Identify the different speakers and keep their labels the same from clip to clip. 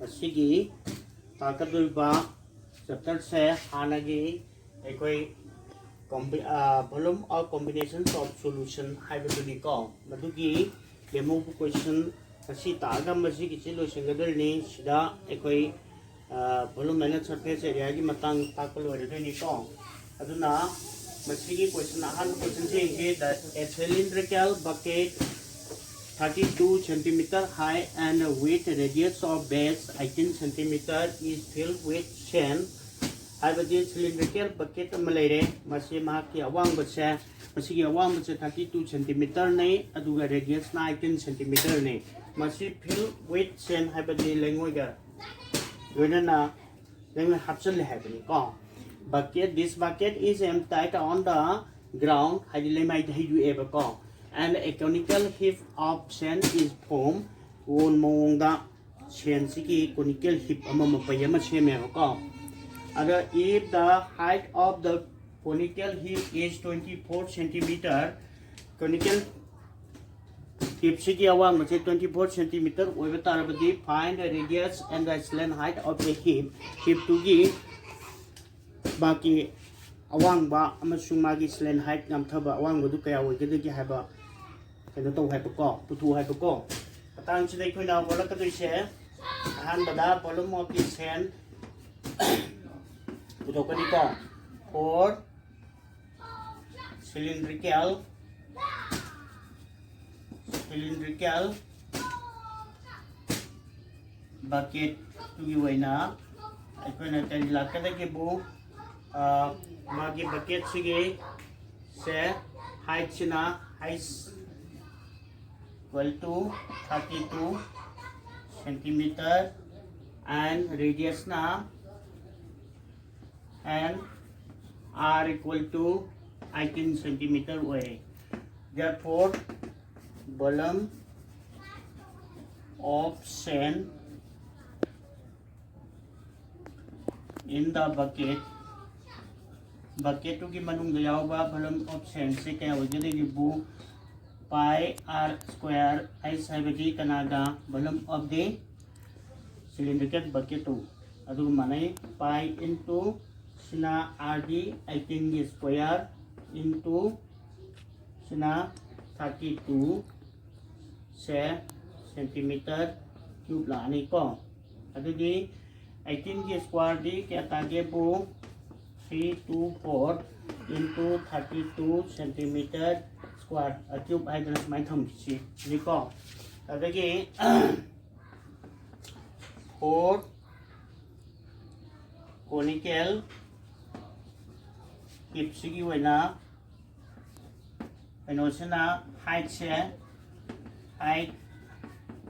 Speaker 1: ꯑꯁꯤꯒꯤ ꯇꯥꯛꯀꯗꯧꯔꯤꯕ ꯆꯦꯞꯇꯔꯁꯦ ꯍꯥꯟꯅꯒꯤ ꯑꯩꯈꯣꯏ volume of combinations of solution ꯍꯥꯏꯕꯗꯨꯅꯤꯀꯣ ꯃꯗꯨꯒꯤ ꯗꯦꯃꯣ ꯀ꯭ꯋꯦꯁꯟ ꯑꯁꯤ ꯇꯥꯛꯑꯒ ꯃꯁꯤꯒꯤꯁꯤ ꯂꯣꯏꯁꯤꯟꯒꯗꯣꯏꯅꯤ ꯁꯤꯗ ꯑꯩꯈꯣꯏ volume and surface area ꯒꯤ ꯃꯇꯥꯡ ꯇꯥꯛꯄ ꯂꯣꯏꯔꯗꯣꯏꯅꯤꯀꯣ ꯑꯗꯨꯅ ꯃꯁꯤꯒꯤ ꯀ꯭ꯋꯦꯁꯟ ꯑꯍꯥꯟꯕ ꯀ꯭ꯋꯦꯁꯟꯁꯦ ꯌꯦꯡꯒꯦ that a cylindrical bucket 32 centimeter high and with radius of base 18 centimeter is filled with sand. हाइबदी cylindrical bucket अमा लेरे मसे माकी अवांगबसे मसिगी अवांगबसे 32 centimeter ने अदुगा radius 18 centimeter ने मसी filled with sand हाइबदी लेंगोइगा लोइना लेंगो हापचल हाइबनी को bucket this bucket is emptied on the ground हाइदि लेमाइ धाइदु एबा को and a conical heap of sand is formed on mongda sand sigi conical heap ama mapayama semeba ko ada if the height of the conical heap is 24 centimeter conical heap sigi awang ma 24 centimeter oiba tarabadi find the radius and the slant height of the heap to gi baki awang ba amasung magi slant height ngam thaba awang bodu kaya oigedegi haiba kaino tau haibako putu haibako patang chidai khoina wala ka doise ahan bada volume of the sand putu kani ko for cylindrical bucket to gi waina aikoina tari lakada ke bu magi bucket sige se height sina height equal to 32 centimeter and radius na and r equal to 18 centimeter way. Therefore, volume of sand in the bucket to gi manung da yawba volume of sand se kaya wajade bu pi r square I sabadi kanaga volume of the cylindrical bucket to adu manai pi into sina rd 18 square into sina 32 se centimeter cube la ni ko adu di 18 square di kya tage bu 324 into 32 centimeter square cube hydras mai thom chi ni ko adagi 4 conical heap sigi waina enosina height se height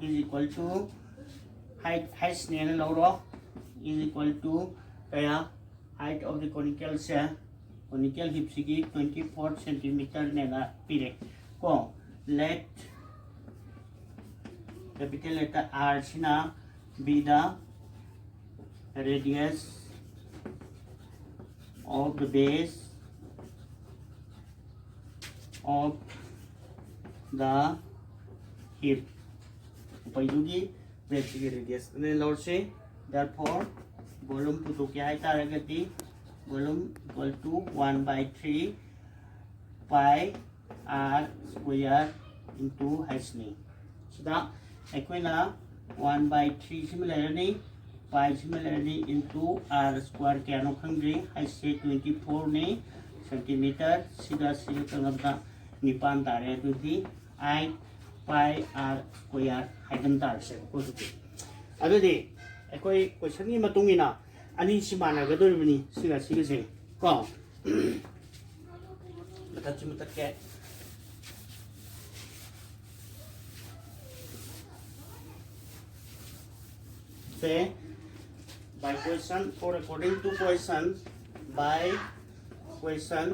Speaker 1: is equal to height ne na loro is equal to kaya height of the conical se conical heap sigi 24 centimeter ne na pire ko let capital letter r sina be the radius of the base of the heap paidugi base radius ne lor se therefore volume putu kya hai taragati volume equal to 1/3 pi r square into h ni sida equina 1/3 similarly pi similarly into r square kya no khangri h se 24 ni centimeter sida sida kanabda nipan tare adudi I pi r square haidan tar se ko du adudi ekoi question ni matungina ani si mana gadoribni siga siga se ko mata ke say by question or according to question by question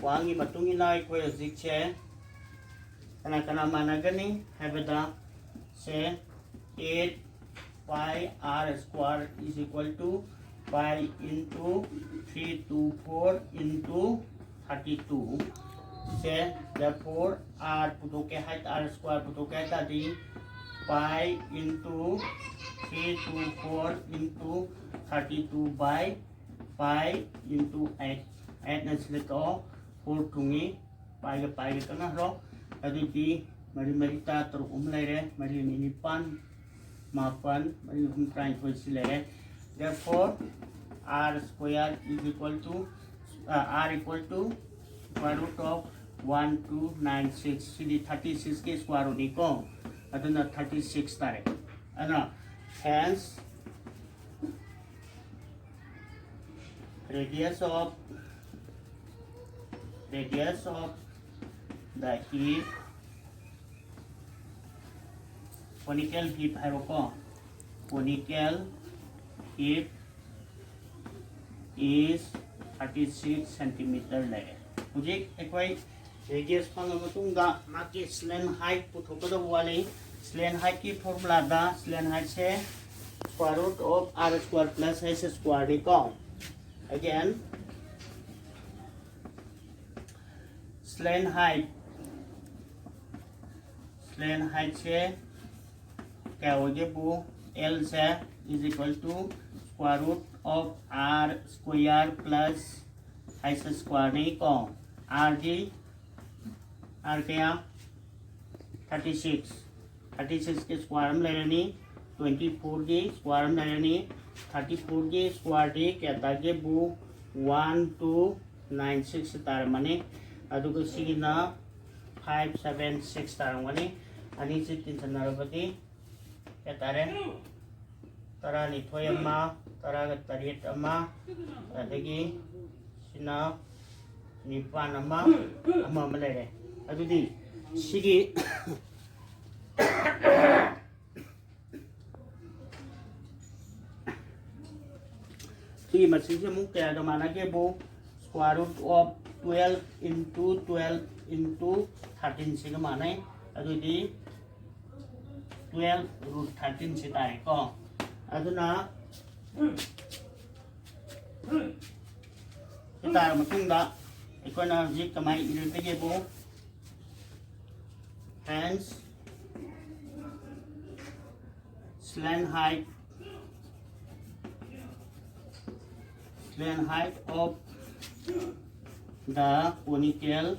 Speaker 1: wangi matungina ekoi ajik che kana managani habada say 8 pi r square is equal to pi into 324 into 32 से therefore r puto के height r square puto के ta di pi into 324 into 32 by pi into 8 8 na sila ko 4 tungi pi ka na ro adu di mari ta turuk umlai mari ni pan mapan mari try ko sila therefore r square is equal to r equal to square root of 1296 sini 36 ke square root ni ko aduna 36 tare ana hence radius of the heap conical heap hai ko conical heap is 36 cm lege hujik ekoi radius phang matung da maki slant height puthok da wale slant height ki formula da slant height se square root of r square plus s square ni ko again slant height से क्या हो जाए वो L से is equal to square root of R square plus S square नहीं को R क्या 36 के स्क्वायर में ले लेनी 24 के स्क्वायर में ले लेनी 34 के स्क्वायर डी कहता है वो 1296 तार मने अदुको सिगिना 576 तार मने अनि से 340 कहतारे तरा निथोय अम्मा तरा ग तरियत अम्मा अदगी सिना निपान अम्मा अम्मा मलेरे अदुदी सिगी सिगी मसिंग से मुक क्या तो माना के वो square root of 12 into 12 into 13 से माना है अदुदी 12 root 13 से तारे को अदुना तार मतुंगा इकोना जिक कमाई इरते के वो hence slant height of the conical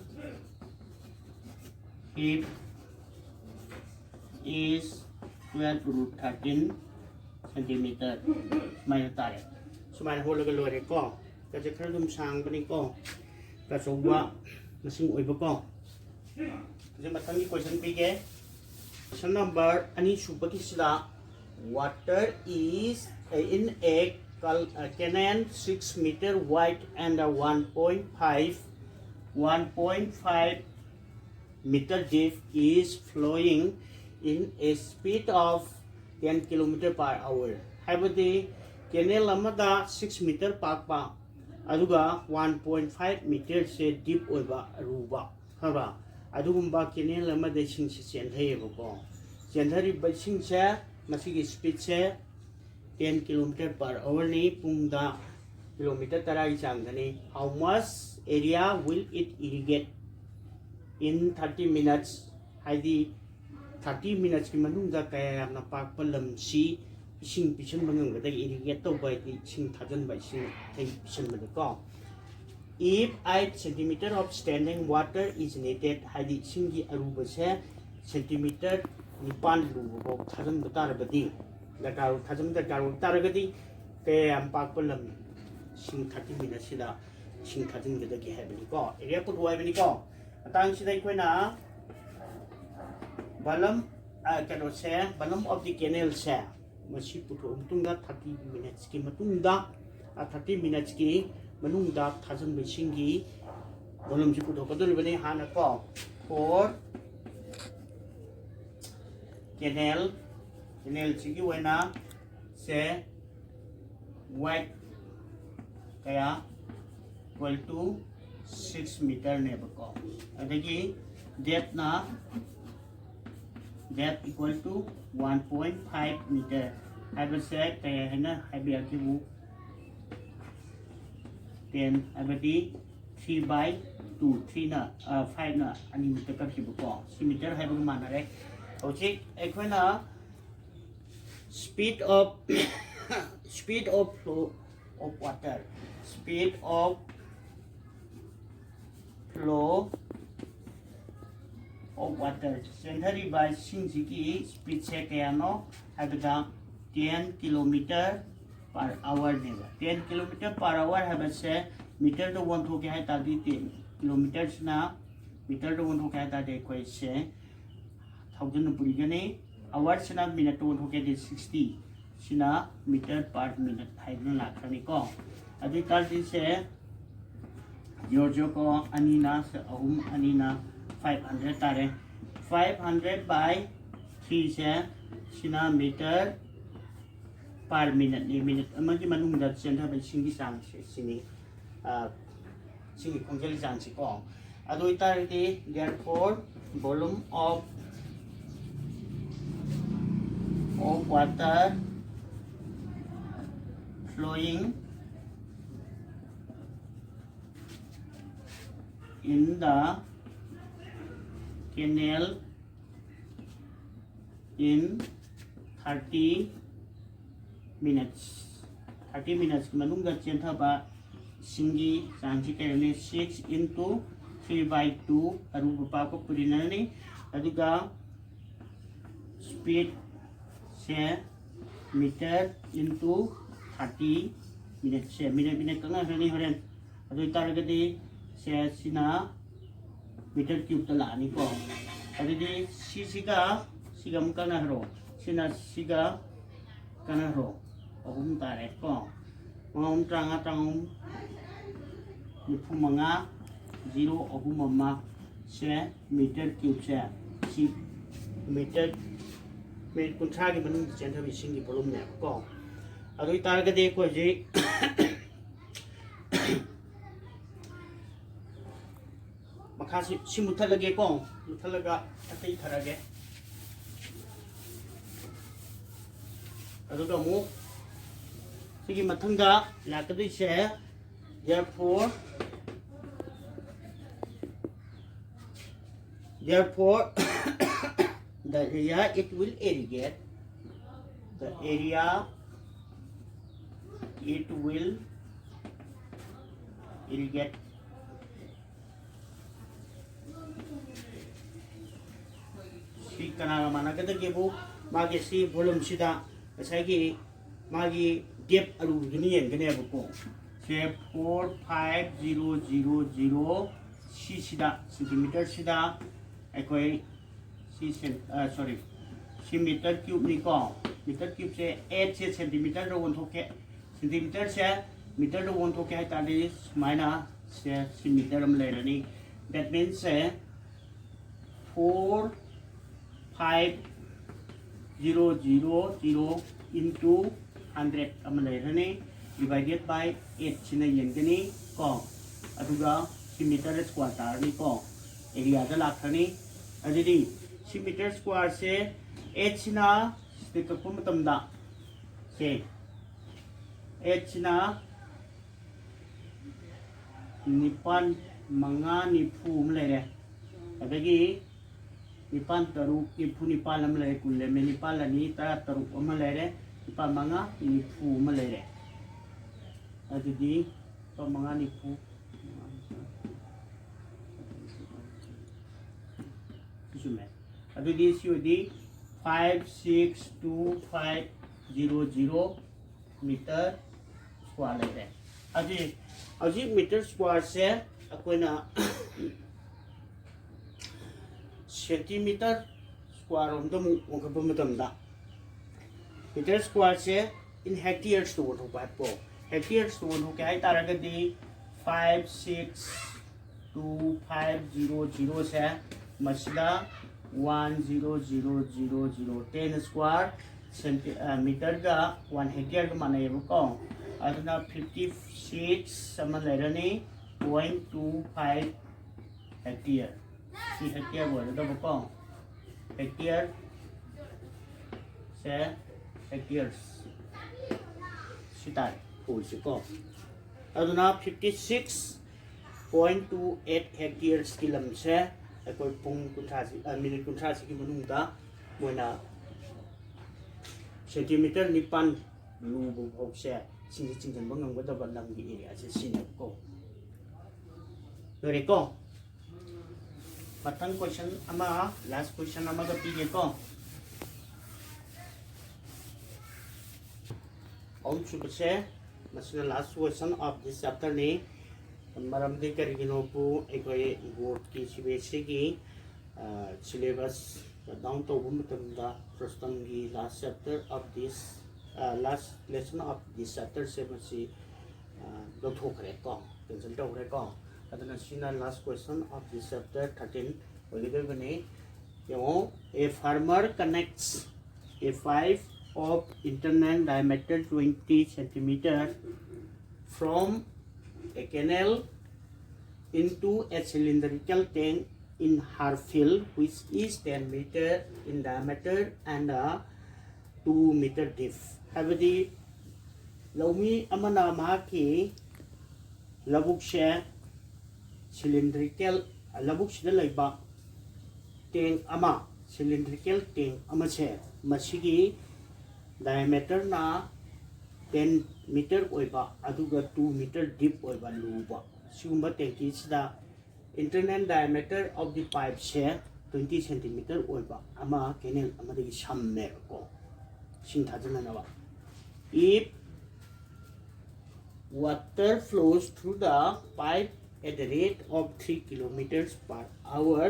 Speaker 1: heap is 12 root 13 centimeter mai tare sumai hol ga lore ko ka je khar dum sang bani ko ka sowa masing oi ba ko je matang ki question pi ke question number ani subaki sila water is in a canal 6 meter wide and 1.5 meter deep is flowing in a speed of 10 km per hour. Habadi canal amada 6 meter pakpa aduga 1.5 meter se deep oiba ruba haba adugumba canal amada sing se chenthai bako chenthari ba sing se masigi speed se 10 km per hour ni pungda kilometer tarai changdani how much area will it irrigate in 30 minutes haidi 30 minutes ki manungda kaya na pakpalam si ising pisan mangang gada irrigate to by ising thajan by ising thai pisan ko if 8 cm of standing water is needed haidi ising gi aruba se centimeter nipan rubo thajan batarabadi Dakaru tajam dakaru taragadi kaya ang pakpalam sing 30 minutes sila sing tajam gada ki habini ko area put wai bini ko atang sila ko na balam kano se balam of the canal se masi puto umtungda 30 minutes ki matungda 30 minutes ki manungda tajam be singi balam si puto kadul bani hana ko for canal sigi wena se wide kaya equal to 6 meter ne bako adagi depth equal to 1.5 meter habi se kaya hena habi akibu 10 abadi 3 by 2 3 na 5 na ani meter ka bako 6 meter habi mana re ochi ekhoina speed of speed of flow of water, speed of flow of water ꯆꯦꯟꯊꯔꯤꯕ ꯏꯁꯤꯡꯁꯤꯒꯤ ꯁ꯭ꯄꯤꯗꯁꯦ ꯀꯌꯥꯅꯣ ꯍꯥꯏꯕꯗ 10 kilometer per hour नेबा 10 kilometer per hour हाबसे metre तो one थोके है तादी 10 kilometre ना metre तो one थोके है तादे कोई से 1000 पुरीगने आवर सिना मिनट तो वन थोके दे 60 सिना मीटर पर मिनट हाइना लाखनी को अभी तादी से जो को अनीना से अहुम अनीना 500 तारे 500 by 3 से सिना metre per minute ni minute amagi manung da center ba singi sang sini singi kongjali sang si ko ado itariti therefore volume of water flowing in the canal in 30 minutes 30 minutes manungda chenthaba singi sanji kayne 6 into 3 by 2 aruba pa ko purinani aduga speed se meter into 30 minutes se minute kanga hani horen adu targadi se sina meter cube ta la ni ko adidi siga mukana haro sina siga kana haro ahum tare ko mahum tranga trangum nipu manga 0 ahum amma se meter cube se si meter kuntra gi manung chen thabi singi volume ne ko adu targa de ko ji makasi simuthalage ko muthalaga atai tharage aduga mu sigi mathanga lakadi se therefore the area it will irrigate si kana mana kada gebu magi si volume sida asagi magi depth aru gini yen gane ko se 45000 si sida centimeter sida ekoi si meter cube ni ko meter cube se 8 se centimeter ro won thoke centimeter se meter ro won thoke hai tadi maina se si meter am le rani that means se 45000 into 100 am le rani divided by 8 sina yen gani ko aduga si meter square tar ni ko area da lakhani adidi si meter square se h na stick ko matam da se h na nipan manga nipu am le re adagi nipan taruk nipu nipan am le kulle me nipan ani ta taruk am le re nipan manga nipu am le re adidi pa manga nipu adudi COD 562,500 meter square le aji meter square se akoina centimeter square om dum ongkapa matam da meter square se in hectares to wo ba po hectares to wo kai taragadi 562,500 se masida 100,000 square meter ga 1 hectare ga mana yebu ko aduna 56 sama lerani 0.25 hectare si hectare bo da ko hectare se hectares sitai ko si ko aduna 56.28 hectares kilam se ekoi pung kunthasi minute kunthasi ki manung da moina centimetre निपान लूबो भोगसे सिंजी चिंजन बंगम गदा बलम की area से सीने को लोरे को मथंग क्वेश्चन अमा लास्ट क्वेश्चन अमा का पीगे को ऑन सुबसे मसला last question of this chapter ने मरम दे करिगिनो पु एकोय बोर्ड की सीबीएसई की सिलेबस डाउन तो बुमतंदा प्रस्तम की last chapter of this last lesson of this chapter से मसी लथोखरे को कैंसिल तोखरे को अदना सिना last question of this chapter 13 ओलिदे बने यो a farmer connects a pipe of internal diameter 20 centimeter from a canal into a cylindrical tank in her field which is 10 meter in diameter and 2 meter deep. Habadi laumi amana maki labuk she cylindrical labuk she laiba tank ama cylindrical tank ama che masigi diameter na 10 meter oiba aduga 2 meter deep oiba luba sigumba tanki sida internal diameter of the pipe se 20 centimeter oiba ama canal amadagi samme ko sin thajana na ba if water flows through the pipe at the rate of 3 kilometers per hour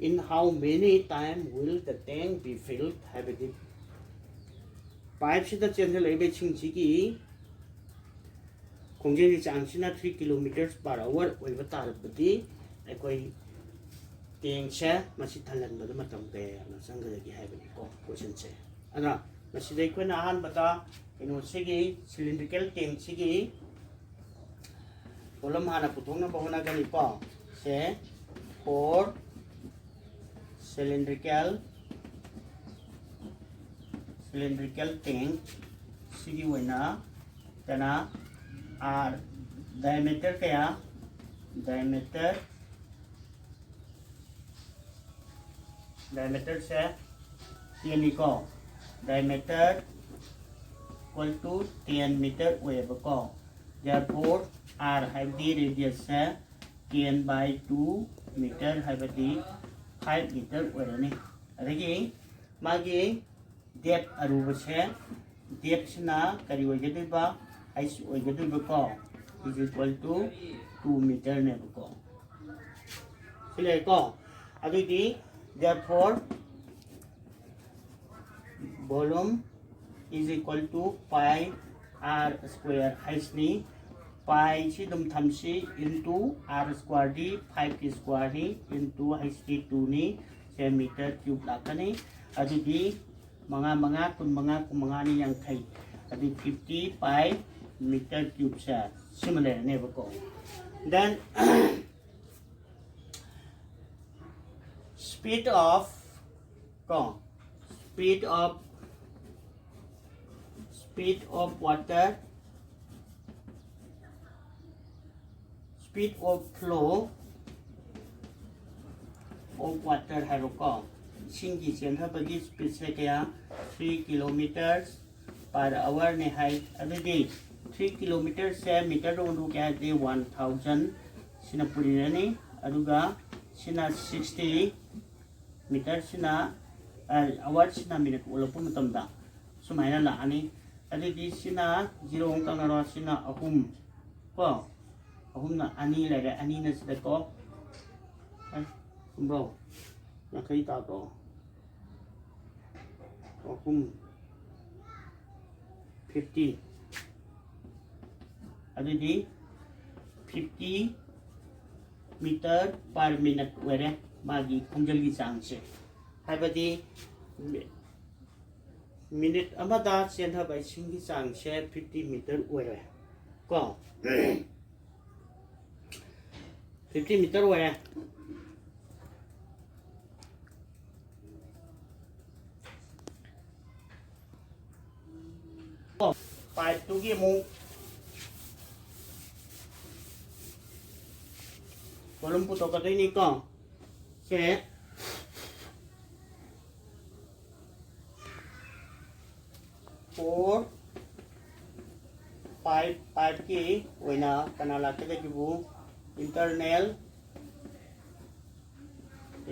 Speaker 1: in how many time will the tank be filled have it pipe से change लेबे छिंगसिगी खोंजेनि चांगसिना 3 kilometre per hour ओइबा तारबदी एकोइ Tengse मसि थलनबद मतम के न संगदगी हाइबनि को question से अना मसि दे कोना हान बता इनो सिगी सिलिंड्रिकल टेंग सिगी कोलम हाना पुथोंना बहुना गनि को से four cylindrical tank sigi wena tana r diameter kaya diameter se yani ko diameter equal to 10 meter weba ko therefore r have the radius se 10 by 2 meter have the 5 meter werani adagi magi depth aruba se depth na kari oigadiba height oigadiba ko is equal to 2 meter ne ko sile ko adudi therefore volume is equal to pi r square height ni pi si dum thamsi into r square di 5 ki square ni into height di 2 ni meter cube lakani adudi mga kun mga ni yang khai adi 50 pi meter cube sa similar ne ko then speed of water speed of flow of water hai ko singi chen ha bagi speed se kaya 3 kilometers per hour ne hai adidi 3 kilometers se meter rondu kaya de 1000 sina purina ni aduga sina 60 meter sina hour sina minute ulo pu matam da sumaina la ani adidi sina 0 ong kangaro sina ahum ko ahum na ani la ani na sida ko bro na kai ta to ahum 50 adidi 50 meter per minute were magi khongjal gi chang se haibadi minute amada chen ha bai sing gi chang se 50 meter were ko 50 meter were Pipe tu gi mo kolom puto ka ni ko se 4 5 की वैना कना लाके गिबू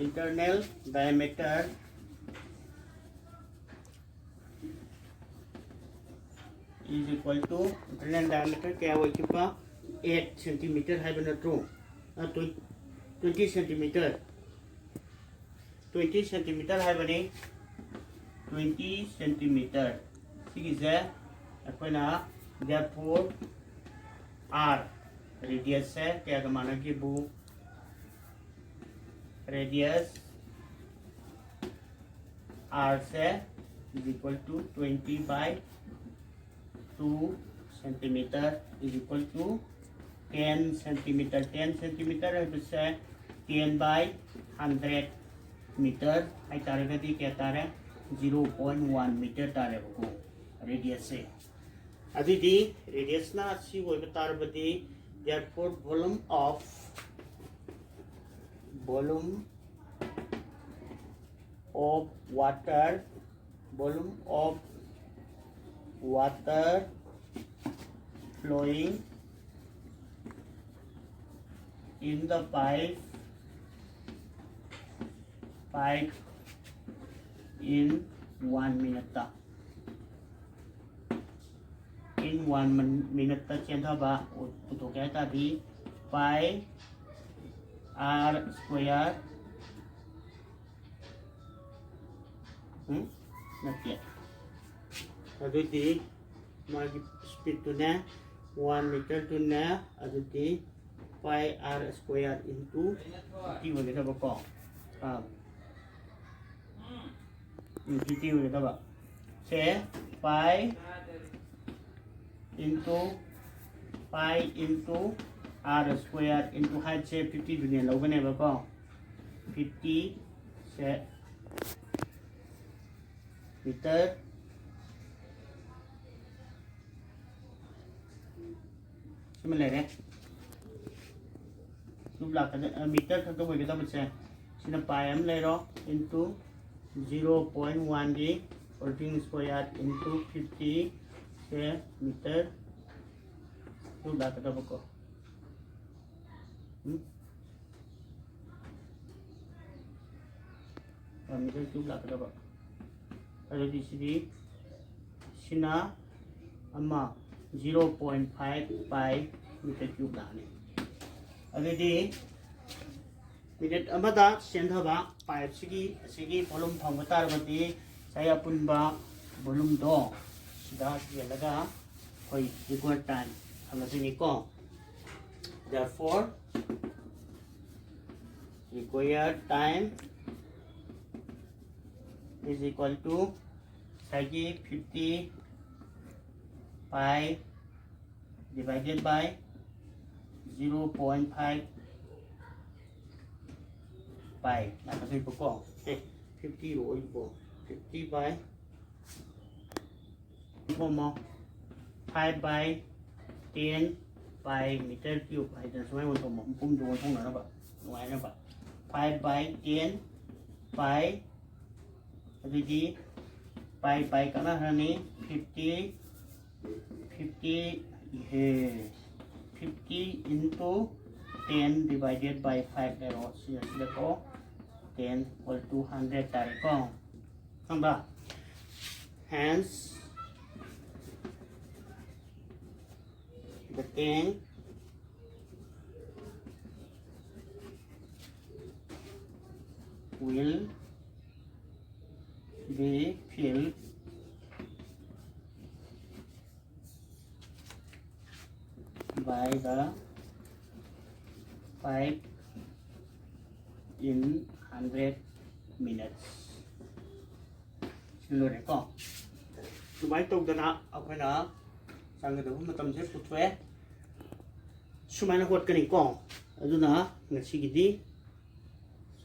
Speaker 1: internal diameter is equal to internal diameter क्या हुआ Kipa 8 centimeter है बना ट्रो 20 centimeter 20 centimeter है बने 20 centimeter ठीक है अपना therefore r radius है क्या कमाना कि वो radius r से is equal to 20 by 2 centimeter is equal to 10 centimeter 10 centimeter है बच्चे 10 by 100 meter है तारे का दी क्या तारे 0.1 meter तारे को radius से अभी दी radius ना अच्छी वो बता रहे बदी therefore volume of water flowing in the pipe in 1 minute in 1 minute change होगा तो क्या था भी पाई r square नक्की अदुती मागी स्पीड तो ने 1 मीटर तो ने अदुती पाई r square into t वगैरह बको t वगैरह बक से पाई into r square into height से 50 दुनिया लोगों ने बको 50 से मीटर समझ ले रहे रूप लाख मीटर तक तो वही तो बच्चे सिर्फ पाई हम ले रो into 0.1 D fourteen square into 50 से मीटर रूप लाख तो बको मीटर क्यूब लाख तो बको अरे दूसरी सिना अम्मा 0.5 पाई मीटर क्यूब लाने अरे दी मिनट अमदा सेंधबा पाइप सिगी वॉल्यूम थंगता रबदी साया पुनबा वॉल्यूम दो सिदा येलगा होय इक्वल टाइम हमदिनी को therefore required time is equal to sagi 50 pi divided by 0.5 pi là cái gì có 50 rồi bộ 50 by como 5 by 10 by meter cube hay là số mấy một phun đồ không là nó bảo ngoài nó bảo 5 by 10 by cái gì by cái nó là ní 50 into 10 divided by 5 arrow sila ko 10 equal to 100 tayo ko không ba hence the tank will be filled by the pipe in 100 minutes. Xin lỗi đấy con. Tụi bay tục đó nè, ở cái đó, sang cái đó mà tầm sẽ phút vé. Số máy nó hốt cái này con, ở đó nè, ngày xí cái đi.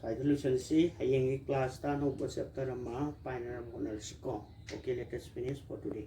Speaker 1: Sai solution C, hay những cái class ta nó có sẽ ta làm mà, bài nào nó sẽ con. Okay, let us finish for today.